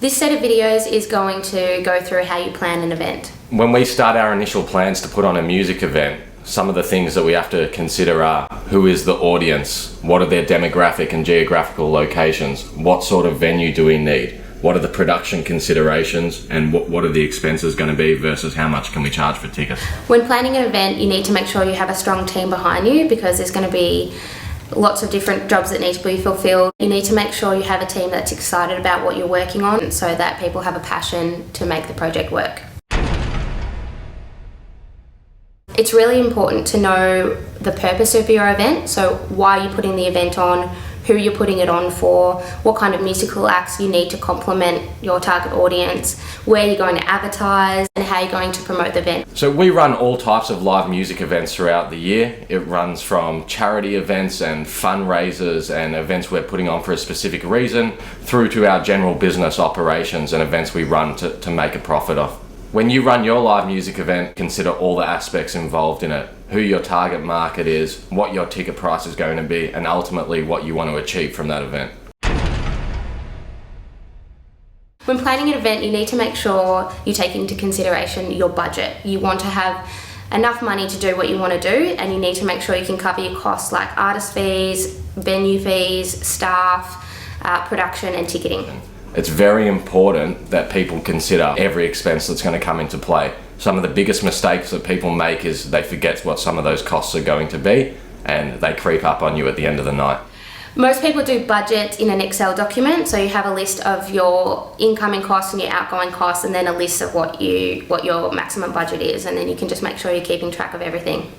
This set of videos is going to go through how you plan an event. When we start our initial plans to put on a music event, some of the things that we have to consider are who is the audience, what are their demographic and geographical locations, what sort of venue do we need, what are the production considerations, and what are the expenses going to be versus how much can we charge for tickets. When planning an event, you need to make sure you have a strong team behind you because there's going to be lots of different jobs that need to be fulfilled. You need to make sure you have a team that's excited about what you're working on so that people have a passion to make the project work. It's really important to know the purpose of your event, so why you're putting the event on, who you're putting it on for, what kind of musical acts you need to complement your target audience, where you're going to advertise, and how you're going to promote the event. So we run all types of live music events throughout the year. It runs from charity events and fundraisers and events we're putting on for a specific reason, through to our general business operations and events we run to make a profit off. When you run your live music event, consider all the aspects involved in it, who your target market is, what your ticket price is going to be, and ultimately what you want to achieve from that event. When planning an event, you need to make sure you take into consideration your budget. You want to have enough money to do what you want to do, and you need to make sure you can cover your costs like artist fees, venue fees, staff, production and ticketing. It's very important that people consider every expense that's going to come into play. Some of the biggest mistakes that people make is they forget what some of those costs are going to be and they creep up on you at the end of the night. Most people do budgets in an Excel document, so you have a list of your incoming costs and your outgoing costs and then a list of what your maximum budget is, and then you can just make sure you're keeping track of everything.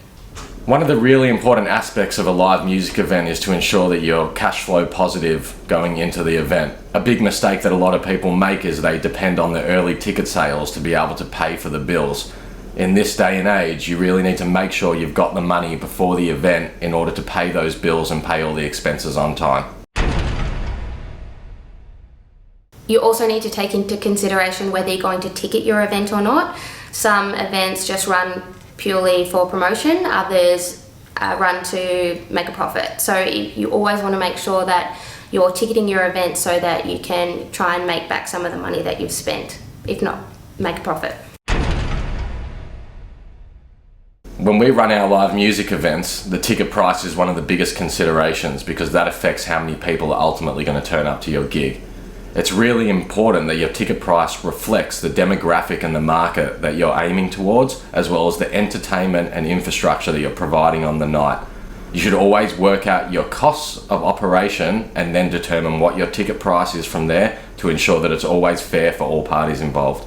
One of the really important aspects of a live music event is to ensure that you're cash flow positive going into the event. A big mistake that a lot of people make is they depend on the early ticket sales to be able to pay for the bills. In this day and age, you really need to make sure you've got the money before the event in order to pay those bills and pay all the expenses on time. You also need to take into consideration whether you're going to ticket your event or not. Some events just run purely for promotion, others run to make a profit. So you always want to make sure that you're ticketing your event so that you can try and make back some of the money that you've spent, if not make a profit. When we run our live music events, the ticket price is one of the biggest considerations because that affects how many people are ultimately going to turn up to your gig. It's really important that your ticket price reflects the demographic and the market that you're aiming towards, as well as the entertainment and infrastructure that you're providing on the night. You should always work out your costs of operation and then determine what your ticket price is from there to ensure that it's always fair for all parties involved.